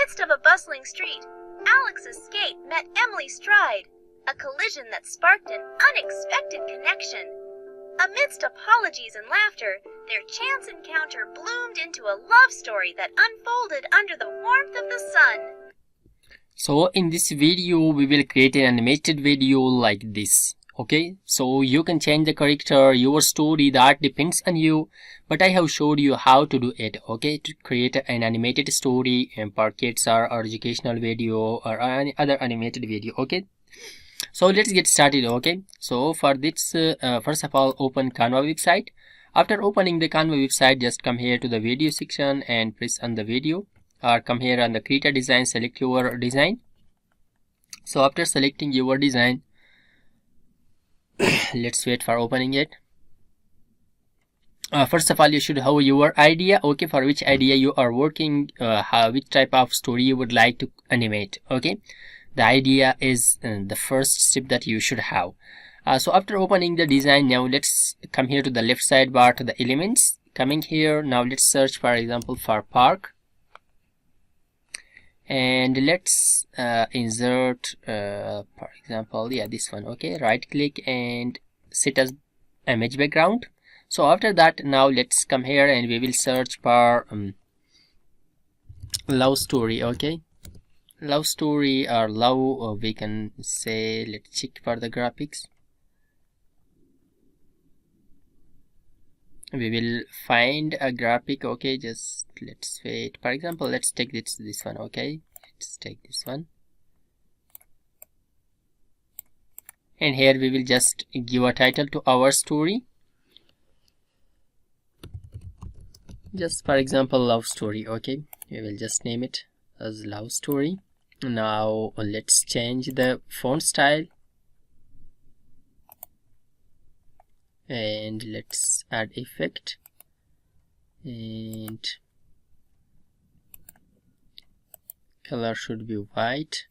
midst of a bustling street, Alex's skate met Emily's stride, a collision that sparked an unexpected connection. Amidst apologies and laughter, their chance encounter bloomed into a love story that unfolded under the warmth of the sun. So in this video, we will create an animated video like this. Okay, so you can change the character, your story, that depends on you, but I have showed you how to do it. Okay, to create an animated story for kids or educational video or any other animated video. Okay, so let's get started. Okay, so for this first of all, open Canva website. After opening the Canva website, just come here to the video section and press on the video, or come here on the create a design, select your design. So after selecting your design, let's wait for opening it. First of all, you should have your idea. Okay, for which idea you are working, which type of story you would like to animate. Okay, the idea is the first step that you should have. So after opening the design, now let's come here to the left side bar to the elements. Coming here, now let's search, for example, for park, and let's insert for example, this one. Okay, right click and set as image background. So after that, now let's come here and we will search for love story. Okay, love story or love, we can say, let's check for the graphics. We will find a graphic. Okay, just let's wait. For example, let's take this one. Okay, let's take this one, and here we will just give a title to our story. Just for example, love story. Okay, we will just name it as love story. Now let's change the font style, and let's add effect, and color should be white,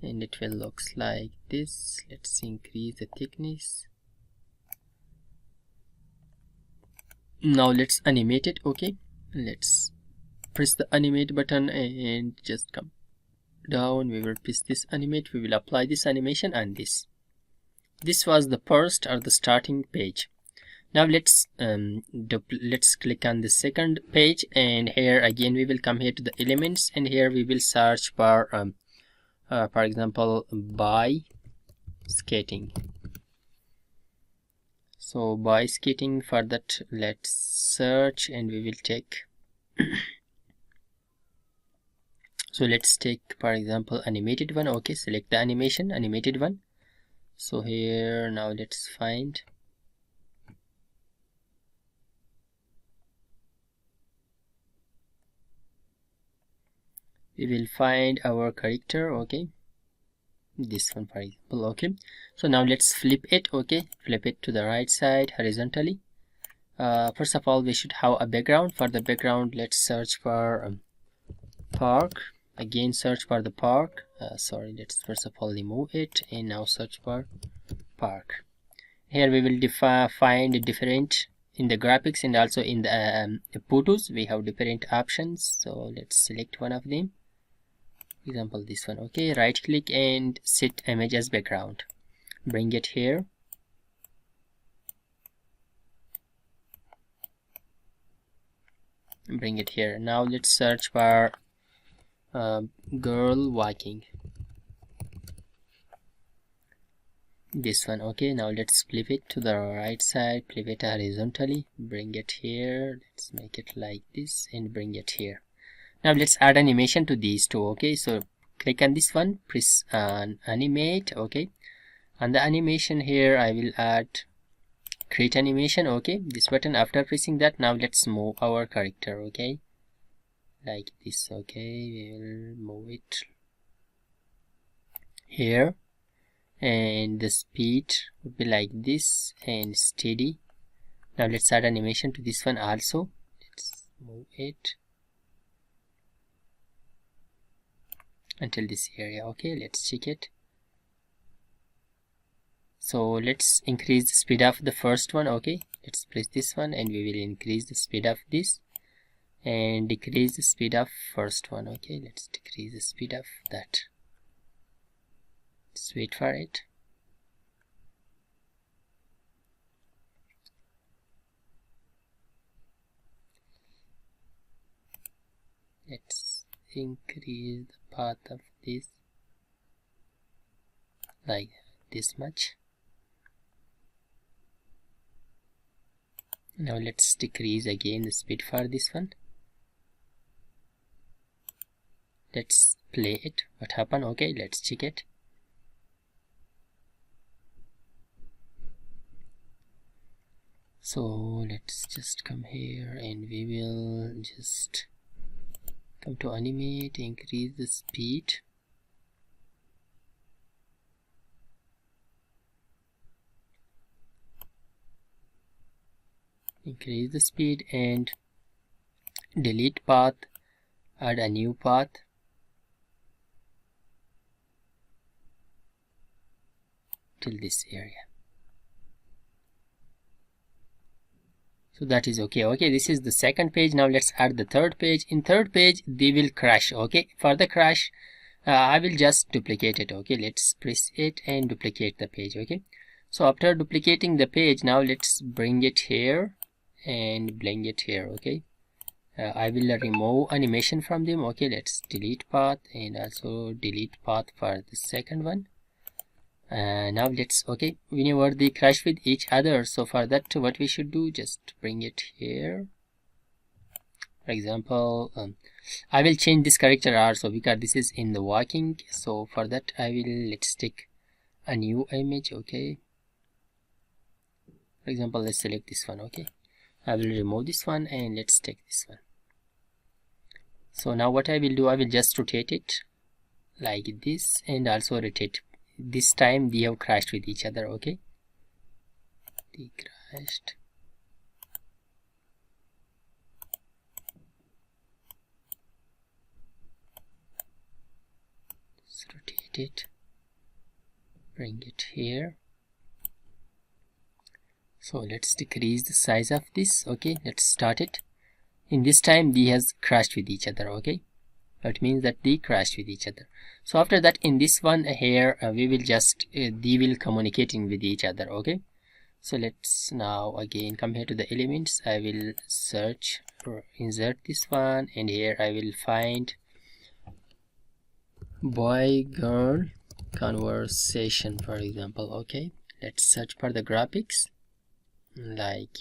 and it will looks like this. Let's increase the thickness. Now let's animate it. Okay, let's press the animate button and just come down. We will press this animate. We will apply this animation on this. This was the first or the starting page. Now let's click on the second page, and here again we will come here to the elements, and here we will search for example, by skating. So by skating, for that let's search, and we will take so let's take, for example, animated one. Okay, select the animation, animated one. So here, now let's find, we will find our character. Okay, this one, for example. Okay, so now let's flip it. Okay, flip it to the right side horizontally. First of all, we should have a background. For the background, let's search for park. Again, search for the park. Sorry, let's first of all remove it, and now search for park. Here we will find different in the graphics and also in the photos. We have different options, so let's select one of them. Example, this one. Okay, right click and set image as background. Bring it here. Bring it here. Now let's search for girl walking. This one. Okay, now let's flip it to the right side, flip it horizontally, bring it here. Let's make it like this and bring it here. Now let's add animation to these two. Okay, so click on this one, press on animate. Okay, on the animation here I will add create animation. Okay, this button. After pressing that, now let's move our character. Okay, like this. Okay, we will move it here, and the speed would be like this and steady. Now let's add animation to this one also. Let's move it until this area. Okay, let's check it. So let's increase the speed of the first one. Okay, let's press this one and we will increase the speed of this. and decrease the speed of first one. Okay, let's decrease the speed of that. Let's wait for it. Let's increase the path of this like this much. Now let's decrease again the speed for this one. Let's play it. What happened? Okay, let's check it. So let's just come here and we will just come to animate, increase the speed. Increase the speed and delete path, add a new path. Till this area. So that is okay. Okay, this is the second page. Now let's add the third page. In third page they will crash. Okay, for the crash I will just duplicate it. Okay, let's press it and duplicate the page. Okay, so after duplicating the page, now let's bring it here and bring it here. Okay, I will remove animation from them. Okay, let's delete path and also delete path for the second one. Now let's, okay, whenever they crash with each other, so for that what we should do, just bring it here. For example, I will change this character also because this is in the walking. So for that I will, let's take a new image. Okay, for example, let's select this one. Okay, I will remove this one and let's take this one. So now what I will do, I will just rotate it like this and also rotate. This time they have crashed with each other. Okay, they crashed. Let's rotate it, bring it here. So let's decrease the size of this. Okay, let's start it. In this time they has crashed with each other. Okay, that means that they crashed with each other. So after that, in this one here we will just they will communicating with each other. Okay, so let's now again come here to the elements. I will search or insert this one, and here I will find boy girl conversation, for example. Okay, let's search for the graphics like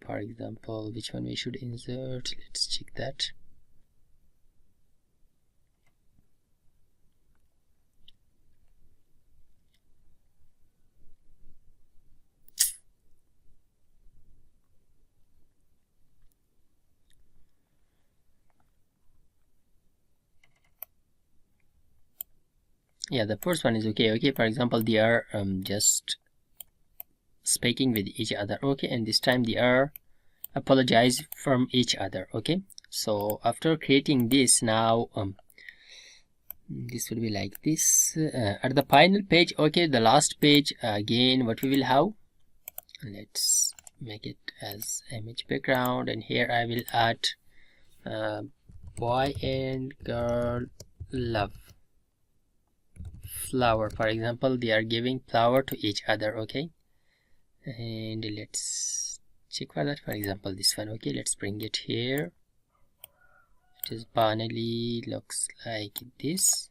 for example, which one we should insert. Let's check that. Yeah, the first one is okay. Okay, for example, they are just speaking with each other. Okay, and this time they are apologize from each other. Okay, so after creating this, now this will be like this at the final page. Okay, the last page, again what we will have, let's make it as image background, and here I will add boy and girl love flower. For example, they are giving flower to each other. Okay, and let's check for that. For example, this one. Okay, let's bring it here. It is finally looks like this,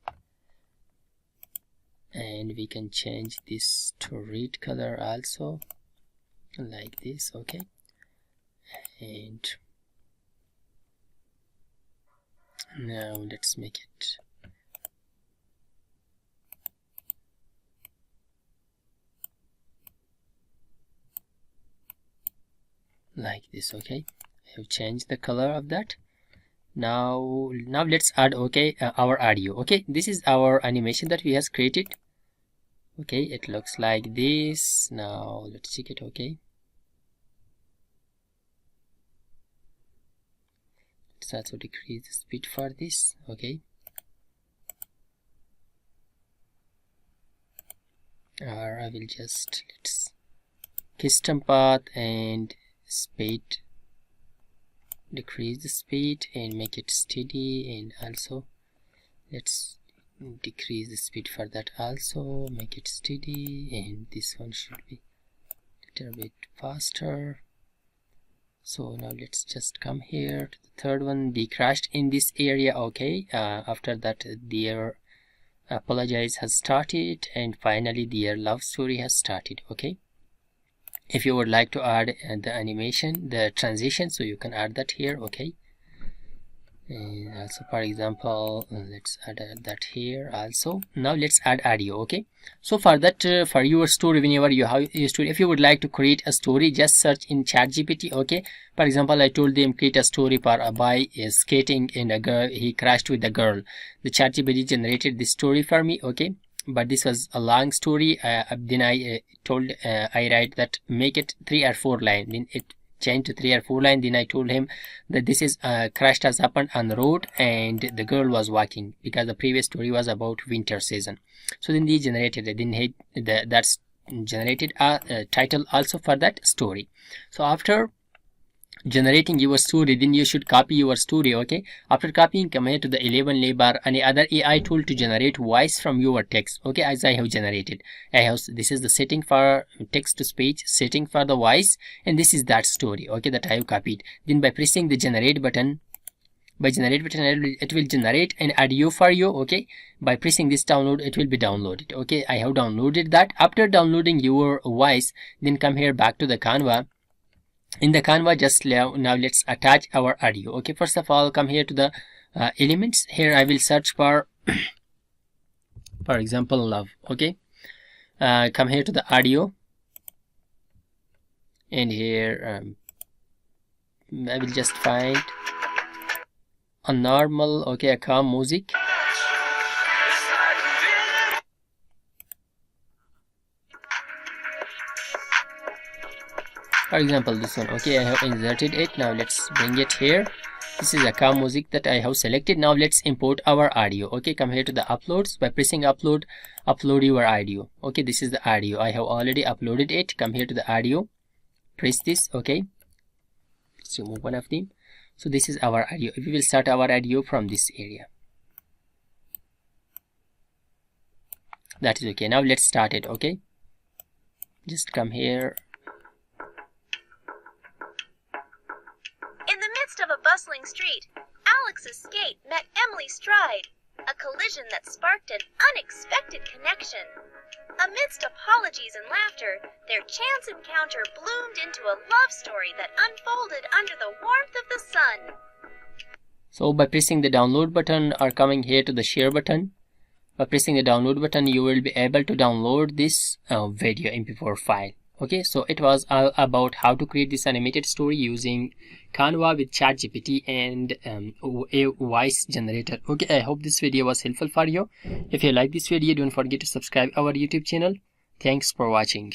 and we can change this to red color also, like this. Okay, and now let's make it like this. Okay, I have changed the color of that. Now let's add, okay, our audio. Okay, this is our animation that we has created. Okay, it looks like this. Now let's check it. Okay, let's also decrease the speed for this. Okay, or I will just, let's custom path and speed, decrease the speed and make it steady, and also let's decrease the speed for that, also make it steady, and this one should be a little bit faster. So now let's just come here to the third one, they crashed in this area. Okay, after that their apologize has started, and finally their love story has started. Okay, if you would like to add the animation, the transition, so you can add that here. Okay, and also for example let's add that here also. Now let's add audio. Okay, so for that for your story, whenever you have a story, if you would like to create a story, just search in Chat GPT. Okay, for example I told them create a story for a boy is skating and a girl, he crashed with a girl. The Chat GPT generated this story for me. Okay, but this was a long story. Then I told I write that make it 3 or 4 lines, then it changed to 3 or 4 lines. Then I told him that this is crash has happened on the road and the girl was walking, because the previous story was about winter season. So then they generated it. Then that's generated a title also for that story. So after generating your story, then you should copy your story. Okay, after copying, come here to the 11 label, any other AI tool to generate voice from your text. Okay, as I have generated, this is the setting for text to speech, setting for the voice, and this is that story. Okay, that I have copied. Then by pressing the generate button, it will generate an audio for you. Okay, by pressing this download, it will be downloaded. Okay, I have downloaded that. After downloading your voice, then come here back to the Canva. In the Canva, just now let's attach our audio. Okay, first of all come here to the elements. Here I will search for for example love. Okay, come here to the audio, and here I will just find a normal, okay, a calm music. For example this one. Okay, I have inserted it. Now let's bring it here. This is a calm music that I have selected. Now let's import our audio. Okay, come here to the uploads. By pressing upload, upload your audio. Okay, this is the audio. I have already uploaded it. Come here to the audio, press this. Okay, let's remove one of them. So this is our audio. We will start our audio from this area. That is okay. Now let's start it. Okay, just come here. Of a bustling street, Alex's skate met Emily's stride, a collision that sparked an unexpected connection. Amidst apologies and laughter, their chance encounter bloomed into a love story that unfolded under the warmth of the sun. So by pressing the download button or coming here to the share button, by pressing the download button, you will be able to download this video MP4 file. Okay, so it was all about how to create this animated story using Canva with Chat GPT and a voice generator. Okay, I hope this video was helpful for you. If you like this video, don't forget to subscribe our YouTube channel. Thanks for watching.